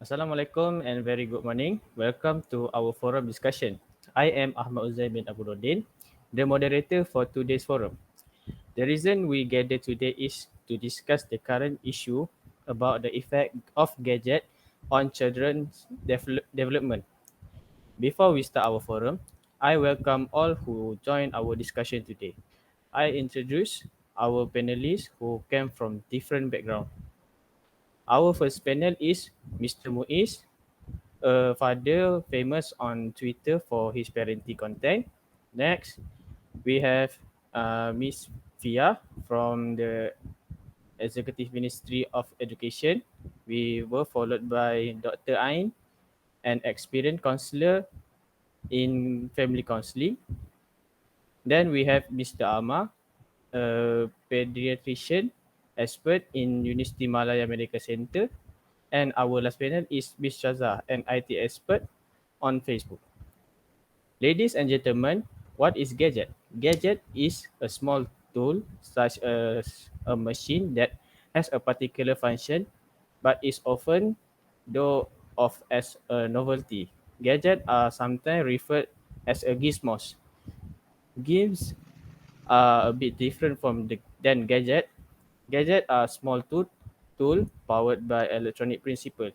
Assalamualaikum and very good morning. Welcome to our forum discussion. I am 𝙿𝚁𝙴𝙿𝙰𝙰, the moderator for today's forum. The reason we gathered today is to discuss the current issue about the effect of gadget on children's development. Before we start our forum, I welcome all who join our discussion today. I introduce our panelists who came from different backgrounds. Our first panel is Mr. Muiz, a father famous on Twitter for his parenting content. Next, we have Miss Fia from the Executive Ministry of Education. We were followed by Dr. Ain, an experienced counselor in family counseling. Then we have Mr. Ama, a pediatrician expert in University Malaya Medical Center. And our last panel is Miss Shaza, an IT expert on Facebook. Ladies and gentlemen, what is Gadget? Gadget is a small tool such as a machine that has a particular function but is often thought of as a novelty. Gadgets are sometimes referred as a gizmos. Games are a bit different than gadget. Gadgets are small tool powered by electronic principle,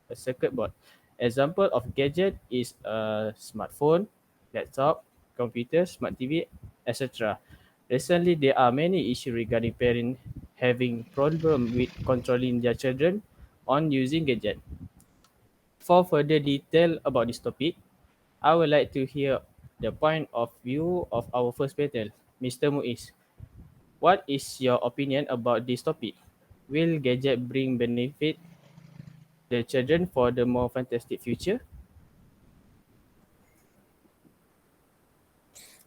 a circuit board. Example of gadget is a smartphone, laptop, computer, smart TV, etc. Recently, there are many issues regarding parents having problem with controlling their children on using gadget. For further detail about this topic, I would like to hear the point of view of our first panel, Mr. Muiz. What is your opinion about this topic? Will gadget bring benefit the children for the more fantastic future?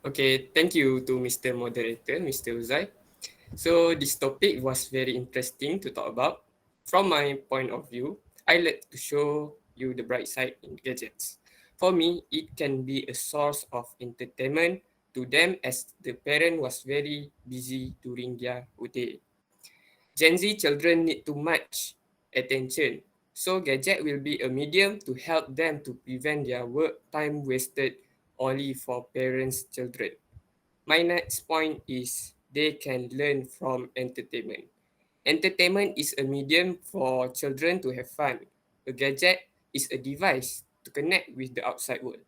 Okay, thank you to Mr. Moderator, Mr. Uzai. So this topic was very interesting to talk about. From my point of view, I like to show you the bright side in gadgets. For me, it can be a source of entertainment to them as the parent was very busy during their day. Gen Z children need too much attention, so gadget will be a medium to help them to prevent their work time wasted only for parents' children. My next point is they can learn from entertainment. Entertainment is a medium for children to have fun. A gadget is a device to connect with the outside world.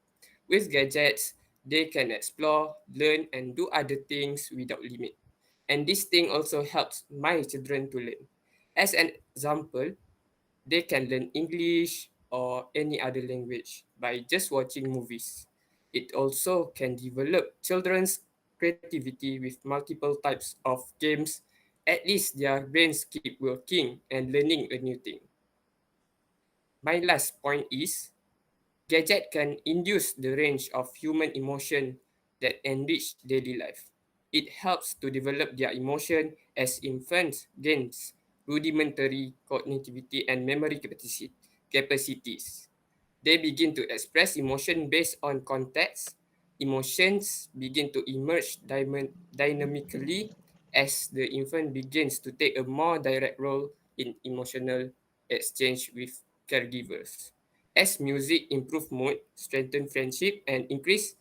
With gadgets, they can explore, learn, and do other things without limit. And this thing also helps my children to learn. As an example, they can learn English or any other language by just watching movies. It also can develop children's creativity with multiple types of games. At least their brains keep working and learning a new thing. My last point is gadget can induce the range of human emotion that enrich daily life. It helps to develop their emotion as infants gains rudimentary cognitivity and memory capacities. They begin to express emotion based on context. Emotions begin to emerge dynamically as the infant begins to take a more direct role in emotional exchange with caregivers. As music improve mood, strengthen friendship, and increase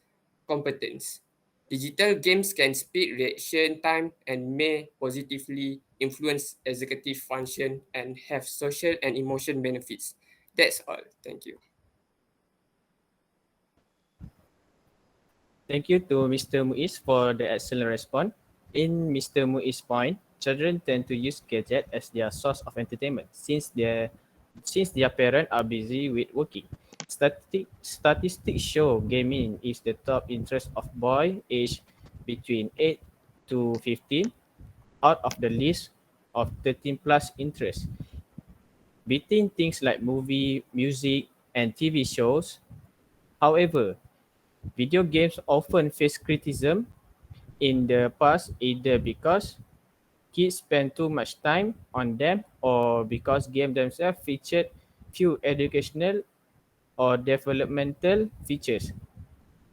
competence. Digital games can speed reaction time and may positively influence executive function and have social and emotion benefits. That's all. Thank you. Thank you to Mr. Muiz for the excellent response. In Mr. Muiz's point, children tend to use gadget as their source of entertainment since their parents are busy with working. Statistics show gaming is the top interest of boys aged between 8 to 15 out of the list of 13 plus interests. between things like movie, music, and TV shows. However, video games often face criticism in the past either because kids spend too much time on them or because games themselves featured few educational or developmental features.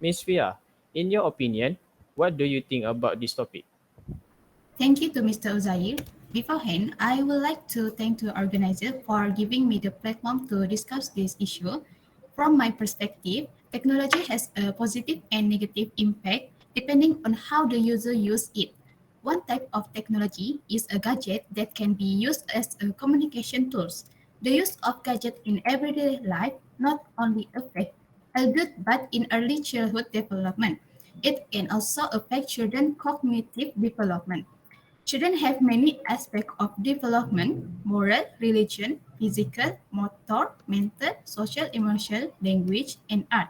Ms. Fia, in your opinion, what do you think about this topic? Thank you to Mr. Uzair. Beforehand, I would like to thank the organizer for giving me the platform to discuss this issue. From my perspective, technology has a positive and negative impact depending on how the user use it. One type of technology is a gadget that can be used as a communication tools. The use of gadget in everyday life not only affect adult but in early childhood development. It can also affect children's cognitive development. Children have many aspects of development: moral, religion, physical, motor, mental, social, emotional, language, and art.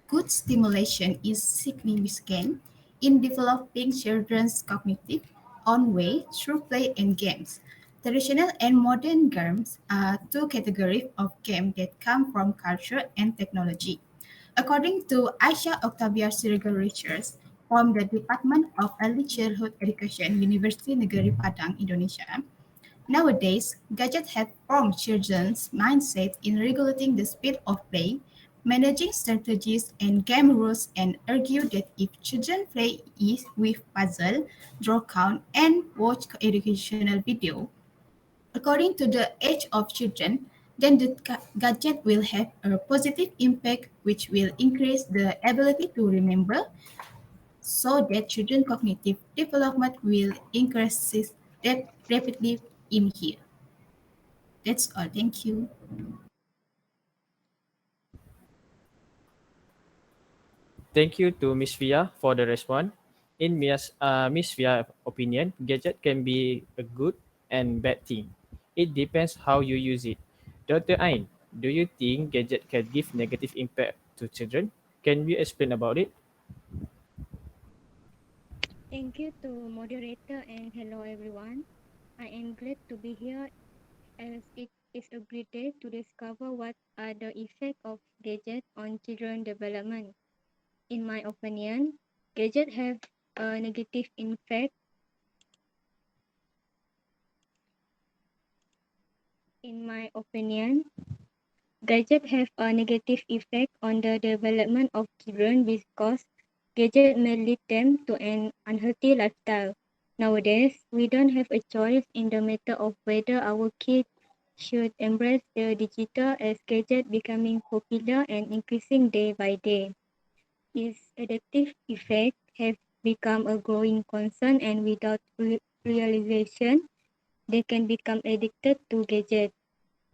Good stimulation is significant in developing children's cognitive own way through play and games. Traditional and modern games are two categories of games that come from culture and technology. According to 𝙺𝚁𝙴𝙿𝙰 research from the Department of Early Childhood Education, University Negeri Padang, Indonesia, nowadays, gadgets have formed children's mindset in regulating the speed of play, managing strategies and game rules, and argue that if children play with puzzle, draw count, and watch educational video, according to the age of children, then the gadget will have a positive impact which will increase the ability to remember so that children cognitive development will increase rapidly in here. That's all. Thank you. Thank you to Ms. Fia for the response. In Ms. Fia's opinion, gadget can be a good and bad thing. It depends how you use it. Dr. Ain, do you think gadget can give negative impact to children? Can you explain about it? Thank you to moderator and hello everyone. I am glad to be here as it is a great day to discover what are the effects of gadget on children development. In my opinion, gadget have a negative impact. In my opinion, gadget have a negative effect on the development of children because gadget may lead them to an unhealthy lifestyle. Nowadays, we don't have a choice in the matter of whether our kids should embrace the digital as gadget becoming popular and increasing day by day. Its addictive effect have become a growing concern and without realization, they can become addicted to gadget.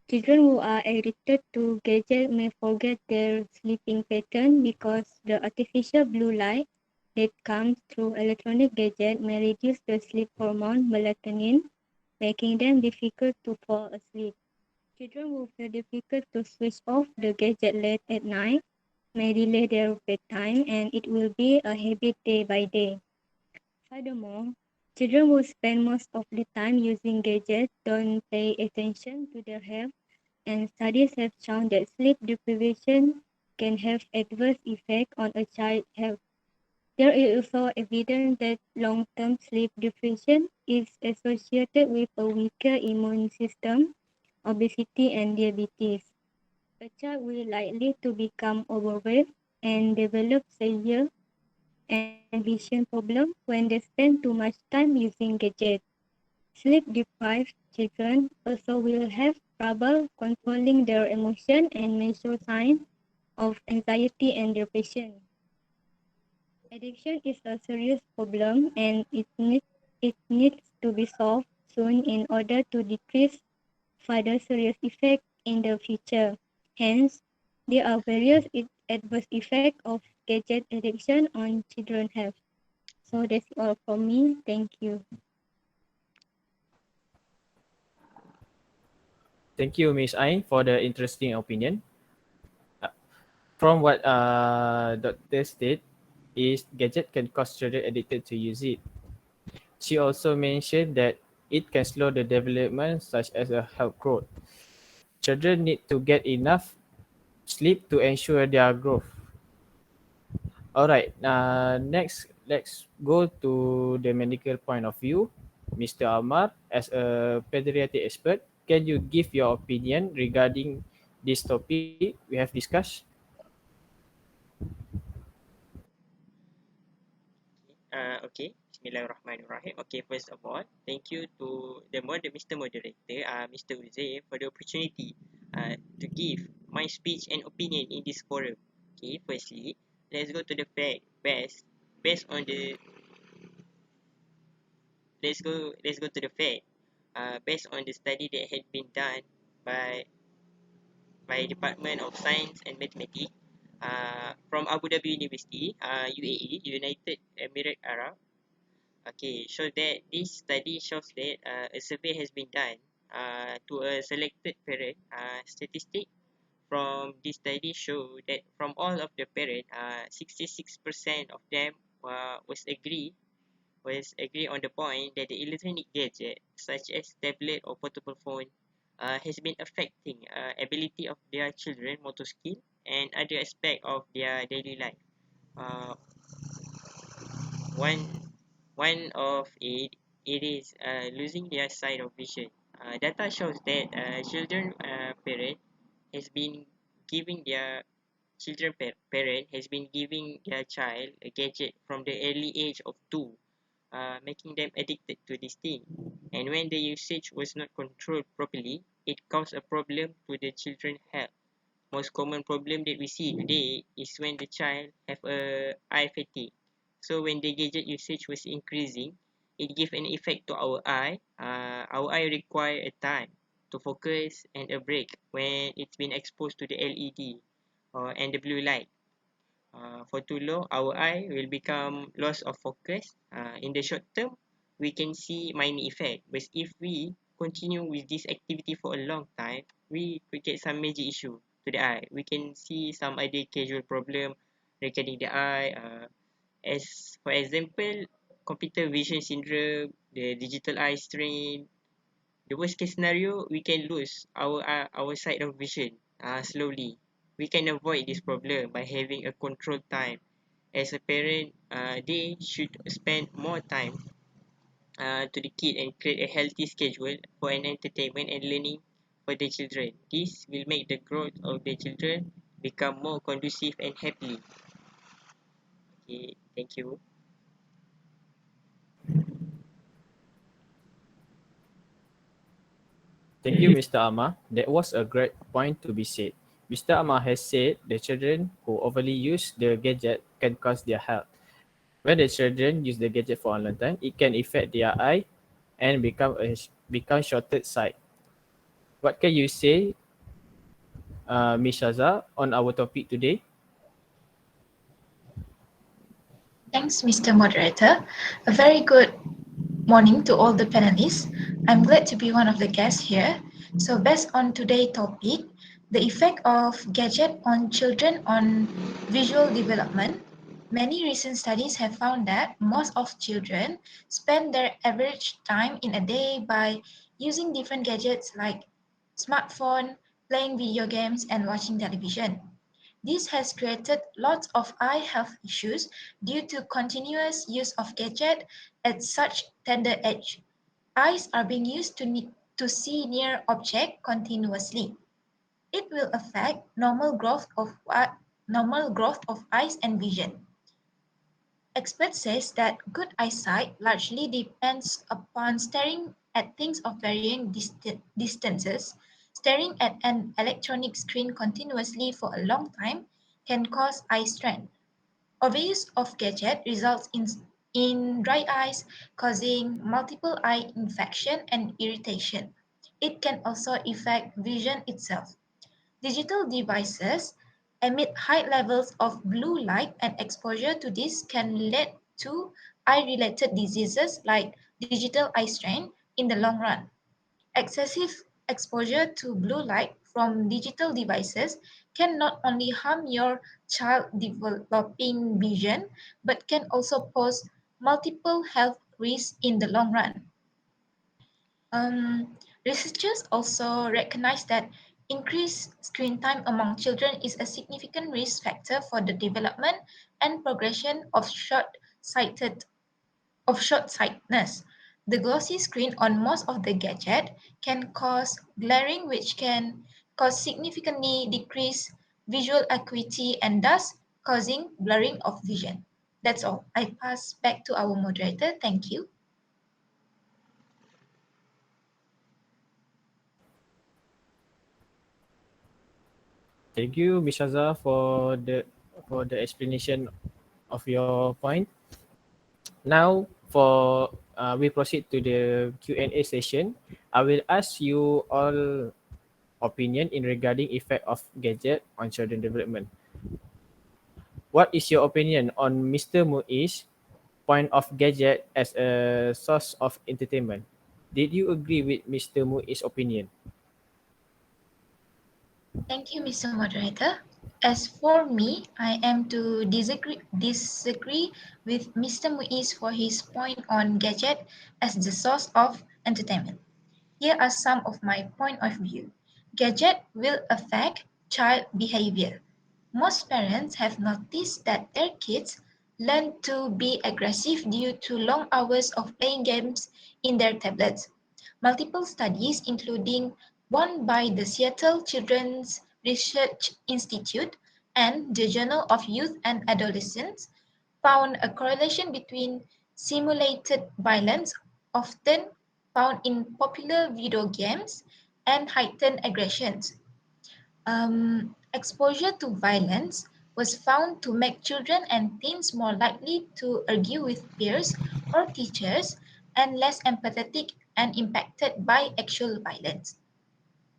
Children who are addicted to gadget may forget their sleeping pattern because the artificial blue light that comes through electronic gadget may reduce the sleep hormone melatonin, making them difficult to fall asleep. Children who feel difficult to switch off the gadget late at night may delay their bedtime and it will be a habit day by day. Furthermore, children who spend most of the time using gadgets don't pay attention to their health, and studies have shown that sleep deprivation can have adverse effects on a child's health. There is also evidence that long-term sleep deprivation is associated with a weaker immune system, obesity, and diabetes. A child will likely to become overweight and develop severe and vision problem when they spend too much time using gadgets. Sleep-deprived children also will have trouble controlling their emotion and may show signs of anxiety and depression. Addiction is a serious problem and it needs to be solved soon in order to decrease further serious effects in the future. Hence, there are various adverse effects of gadget addiction on children's health. So that's all from me. Thank you. Thank you, Ms. Ain, for the interesting opinion. Uh, From what Dr. stated, is gadget can cause children addicted to use it. She also mentioned that It can slow the development such as a health growth. Children need to get enough sleep to ensure their growth. Alright, next let's go to the medical point of view. Mr. Amar, as a pediatric expert, can you give your opinion regarding this topic we have discussed? Okay. Bismillahirrahmanirrahim. Okay, first of all, thank you to Mr. Moderator, Mr. Uzair, for the opportunity to give my speech and opinion in this forum. Okay, firstly, let's go to the fact. Based on the let's go to the fact. Based on the study that had been done by Department of Science and Mathematics from Abu Dhabi University, UAE, United Emirates Arab. Okay, so that this study shows that a survey has been done to a selected parent. Statistic from this study show that from all of the parents, 66% of them was agree on the point that the electronic gadget such as tablet or portable phone has been affecting ability of their children, motor skill, and other aspect of their daily life. Uh, one one of it is losing their sight of vision. Data shows that children parent has been giving their parent has been giving their child a gadget from the early age of 2, making them addicted to this thing. And when the usage was not controlled properly, it caused a problem to the children's health. Most common problem that we see today is when the child have a eye fatigue. So when the gadget usage was increasing, it give an effect to our eye. Our eye require a time to focus and a break when it's been exposed to the LED and the blue light. For too long, our eye will become loss of focus. In the short term, we can see minor effect. But if we continue with this activity for a long time, we could get some major issue to the eye. We can see some other casual problem regarding the eye. As for example, computer vision syndrome, the digital eye strain. The worst case scenario, we can lose our sight of vision slowly. We can avoid this problem by having a controlled time. As a parent, they should spend more time to the kid and create a healthy schedule for an entertainment and learning for the children. This will make the growth of the children become more conducive and happily. Okay, thank you. Thank you, Mr. Amar. That was a great point to be said. Mr. Amar has said the children who overly use the gadget can cause their health. When the children use the gadget for a long time, it can affect their eye and become shorted sight. What can you say, Ms. Shaza, on our topic today? Thanks, Mr. Moderator. A very good morning to all the panelists. I'm glad to be one of the guests here. So based on today's topic, the effect of gadget on children on visual development, many recent studies have found that most of children spend their average time in a day by using different gadgets like smartphone, playing video games, and watching television. This has created lots of eye health issues due to continuous use of gadget at such tender age. Eyes are being used to see near object continuously. It will affect normal growth of eyes and vision. Experts says that good eyesight largely depends upon staring at things of varying distances. Staring at an electronic screen continuously for a long time can cause eye strain. Overuse of gadget results in dry eyes, causing multiple eye infection and irritation. It can also affect vision itself. Digital devices emit high levels of blue light, and exposure to this can lead to eye-related diseases like digital eye strain in the long run. Excessive exposure to blue light from digital devices can not only harm your child developing vision, but can also pose multiple health risks in the long run. Researchers also recognize that increased screen time among children is a significant risk factor for the development and progression of short-sightedness. The glossy screen on most of the gadget can cause glaring, which can cause significantly decreased visual acuity and thus causing blurring of vision. That's all. I pass back to our moderator. Thank you. Thank you, Ms. Shaza, for the explanation of your point. Now, for we proceed to the Q&A session. I will ask you all opinion in regarding effect of gadget on children development. What is your opinion on Mr. Muiz point of gadget as a source of entertainment? Did you agree with Mr. Muiz's opinion? Thank you, Mr. Moderator. As for me, I am to disagree with Mr. Muiz for his point on gadget as the source of entertainment. Here are some of my point of view. Gadget will affect child behavior. Most parents have noticed that their kids learn to be aggressive due to long hours of playing games in their tablets. Multiple studies, including one by the Seattle Children's Research Institute and the Journal of Youth and Adolescence, found a correlation between simulated violence, often found in popular video games, and heightened aggressions. Exposure to violence was found to make children and teens more likely to argue with peers or teachers and less empathetic and impacted by actual violence.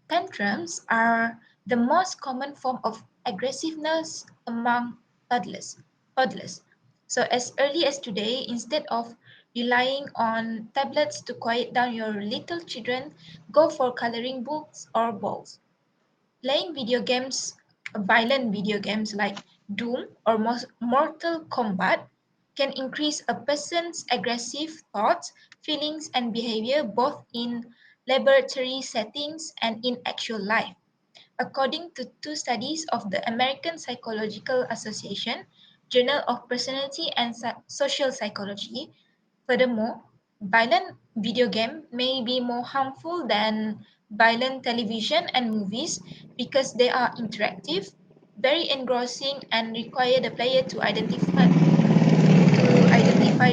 Tantrums are the most common form of aggressiveness among toddlers. toddlers. So as early as today, instead of relying on tablets to quiet down your little children, go for coloring books or balls. Playing video games, violent video games like Doom or Mortal Kombat can increase a person's aggressive thoughts, feelings, and behavior both in laboratory settings and in actual life. According to two studies of the American Psychological Association, Journal of Personality and Social Psychology, furthermore, violent video game may be more harmful than violent television and movies because they are interactive, very engrossing, and require the player to identify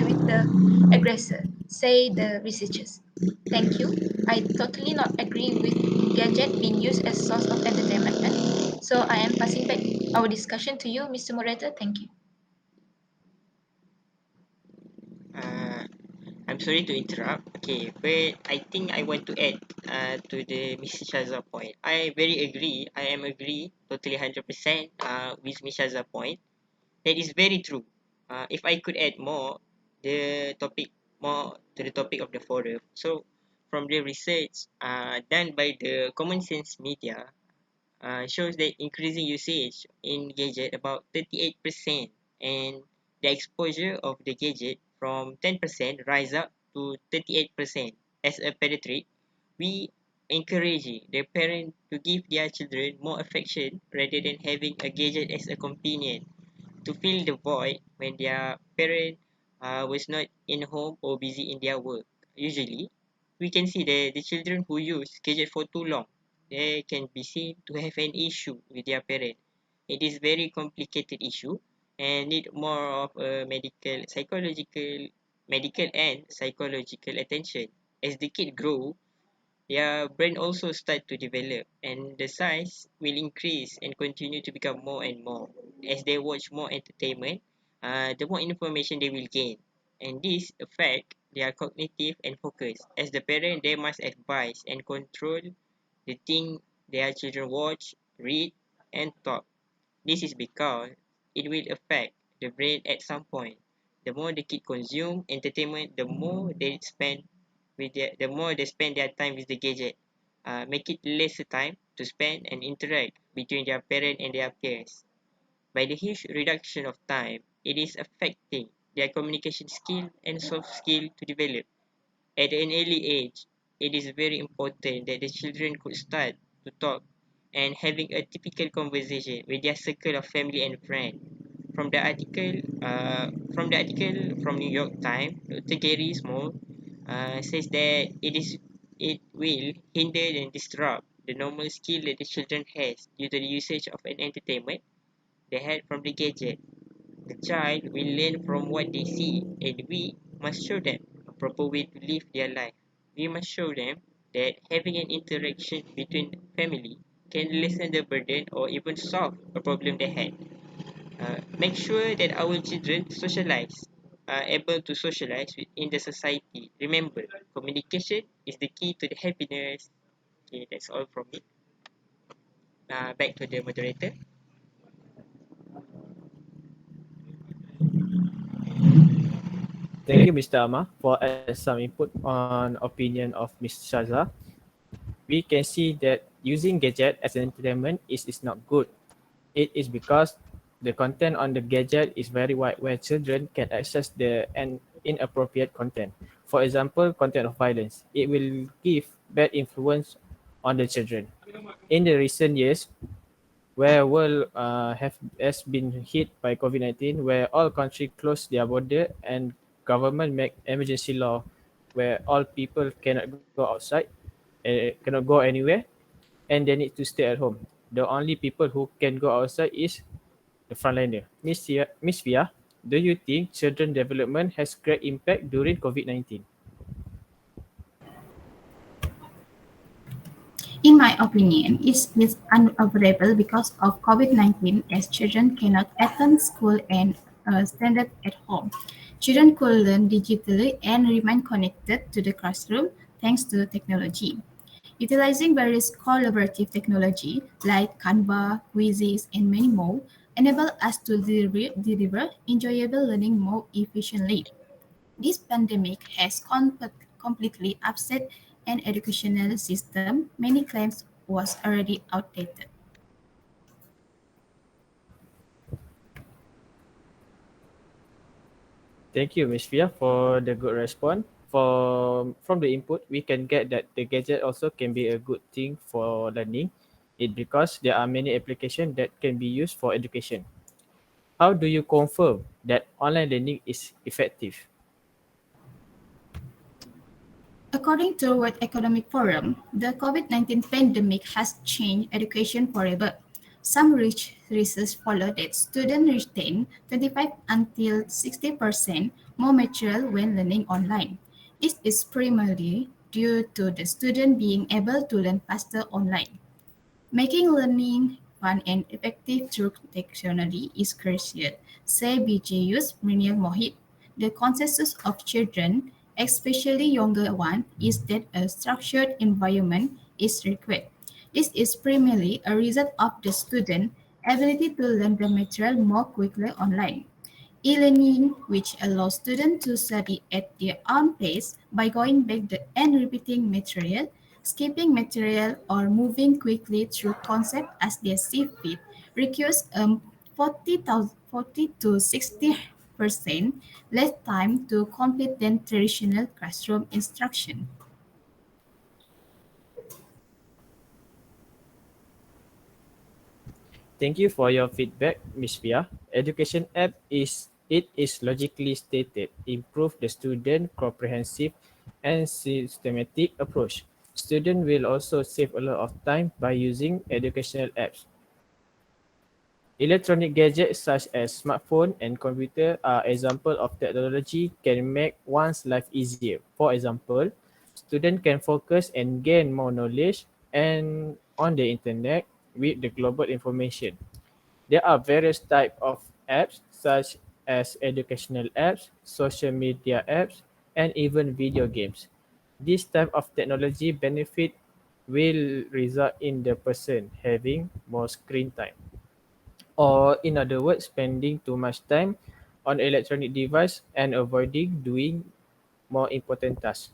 with the aggressor, say the researchers. Thank you. I totally not agree with gadget being used as source of entertainment. So I am passing back our discussion to you, Mr. Moderator. Thank you. Uh, I'm sorry to interrupt. Okay, but I think I want to add to the Miss Shaza point. I very agree. I am agree totally 100% with Miss Shaza point. That is very true. If I could add more the topic more to the topic of the forum. So from the research done by the Common Sense Media shows that increasing usage in gadget about 38% and the exposure of the gadget from 10% rise up to 38% as a pediatric. We encourage the parent to give their children more affection rather than having a gadget as a companion to fill the void when their parent was not in home or busy in their work. Usually, we can see the children who use gadget for too long, they can be seen to have an issue with their parent. It is very complicated issue and need more of a medical and psychological attention. As the kid grow, their brain also start to develop and the size will increase and continue to become more and more. As they watch more entertainment, the more information they will gain. And this affect their cognitive and focus. As the parent, they must advise and control the thing their children watch, read, and talk. This is because it will affect the brain at some point. The more the kid consume entertainment, the more they spend their time with the gadget. Make it lesser time to spend and interact between their parent and their peers. By the huge reduction of time, it is affecting their communication skill and soft skill to develop. At an early age, it is very important that the children could start to talk and having a typical conversation with their circle of family and friends. From the article, from New York Times, Dr. Gary Small says that it will hinder and disrupt the normal skill that the children has due to the usage of an entertainment they had from the gadget. The child will learn from what they see, and we must show them a proper way to live their life. We must show them that having an interaction between family can lessen the burden or even solve a problem they had. Make sure that our children socialize, are able to socialize in the society. Remember, communication is the key to the happiness. Okay, that's all from me. Back to the moderator. Thank you, Mr. Amar, for some input on opinion of Ms. Shaza. We can see that using gadget as an entertainment is not good. It is because the content on the gadget is very wide where children can access the inappropriate content. For example, content of violence. It will give bad influence on the children. In the recent years, where world has been hit by COVID-19, where all countries closed their border and government make emergency law where all people cannot go outside, cannot go anywhere, and they need to stay at home. The only people who can go outside is the frontliner. Miss Via, do you think children development has great impact during COVID-19? In my opinion, it is unavoidable because of COVID-19 as children cannot attend school and stand at home. Children could learn digitally and remain connected to the classroom thanks to technology. Utilizing various collaborative technology like Canva, Quizzes, and many more enable us to deliver enjoyable learning more efficiently. This pandemic has completely upset an educational system many claims was already outdated. Thank you, Ms. Fia, for the good response. From the input, we can get that the gadget also can be a good thing for learning. It because there are many applications that can be used for education. How do you confirm that online learning is effective? According to World Economic Forum, the COVID-19 pandemic has changed education forever. Some research follow that students retain 25 until 60% more material when learning online. This is primarily due to the student being able to learn faster online. Making learning fun and effective through technology is crucial, say 𝙺𝚁𝙴𝙿𝙰. The consensus of children, especially younger ones, is that a structured environment is required. This is primarily a result of the student's ability to learn the material more quickly online. E-learning, which allows students to study at their own pace by going back and repeating material, skipping material, or moving quickly through concepts as they see fit, requires 40 to 60% less time to complete than traditional classroom instruction. Thank you for your feedback, Ms. Pia. Education app is logically stated, improve the student comprehensive and systematic approach. Student will also save a lot of time by using educational apps. Electronic gadgets such as smartphone and computer are example of technology can make one's life easier. For example, student can focus and gain more knowledge and on the internet with the global information. There are various types of apps such as educational apps, social media apps, and even video games. This type of technology benefit will result in the person having more screen time, or in other words, spending too much time on electronic device and avoiding doing more important tasks.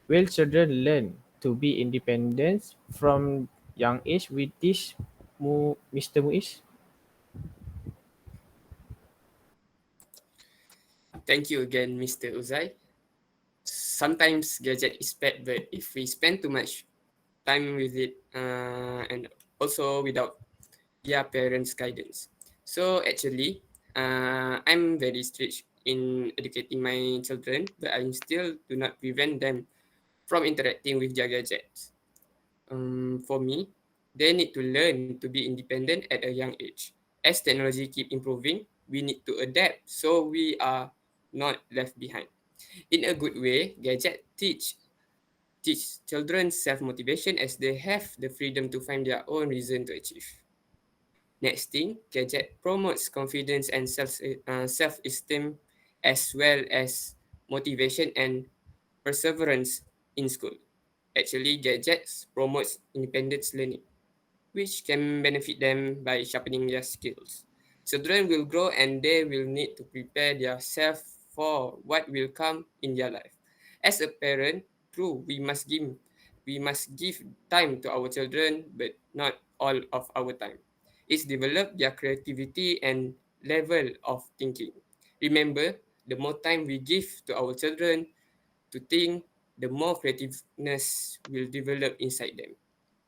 Will children learn to be independent from young age with this, Mr. Muiz? Thank you again, Mr. Uzai. sometimes gadget is bad, but if we spend too much time with it and also without their parents' guidance. So actually, I'm very strict in educating my children, but I still do not prevent them from interacting with their gadgets. For me, they need to learn to be independent at a young age. As technology keep improving, we need to adapt so we are not left behind. In a good way, gadget teach children self-motivation as they have the freedom to find their own reason to achieve. Next thing, gadget promotes confidence and self-esteem as well as motivation and perseverance in school. Actually, gadgets promotes independence learning, which can benefit them by sharpening their skills. Children will grow and they will need to prepare themselves for what will come in their life. As a parent, true, we must give time to our children, but not all of our time. It's develop their creativity and level of thinking. Remember, the more time we give to our children to think, the more creativeness will develop inside them.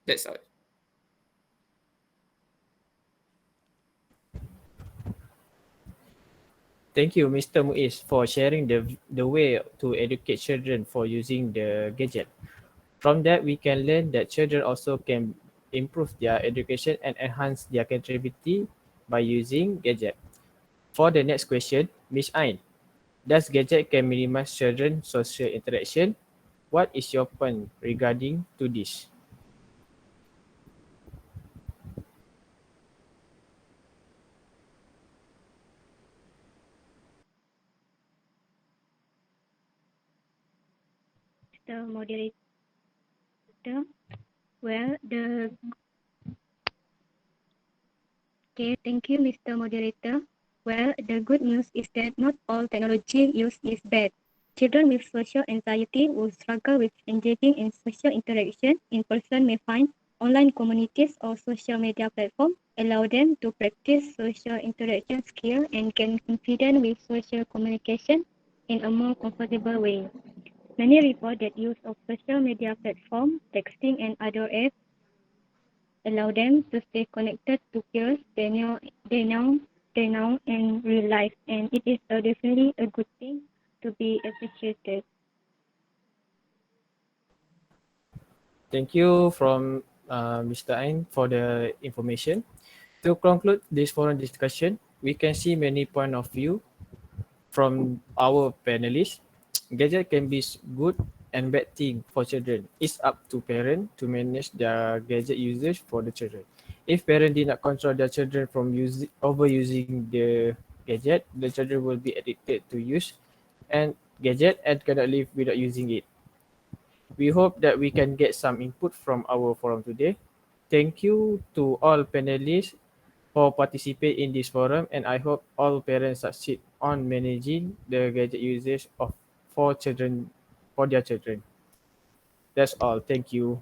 That's all. Thank you, Mr. Muiz, for sharing the way to educate children for using the gadget. From that, we can learn that children also can improve their education and enhance their creativity by using gadget. For the next question, Miss Ain, does gadget can minimize children's social interaction? What is your point regarding to this? The moderator. Well, the Okay, thank you, Mr. Moderator. Well, the good news is that not all technology use is bad. Children with social anxiety will struggle with engaging in social interaction in person may find online communities or social media platforms allow them to practice social interaction skill and gain confidence with social communication in a more comfortable way. Many report that use of social media platform, texting and other apps allow them to stay connected to peers they know in real life, and it is definitely a good thing to be appreciated. Thank you from Mr. Ain for the information. To conclude this forum discussion, we can see many point of view from our panelists. Gadget can be good and bad thing for children. It's up to parents to manage their gadget usage for the children. If parents did not control their children from overusing the gadget, the children will be addicted to use and gadget and cannot live without using it. We hope that we can get some input from our forum today. Thank you to all panelists for participating in this forum, and I hope all parents succeed on managing the gadget usage of for children for their children. That's all. Thank you.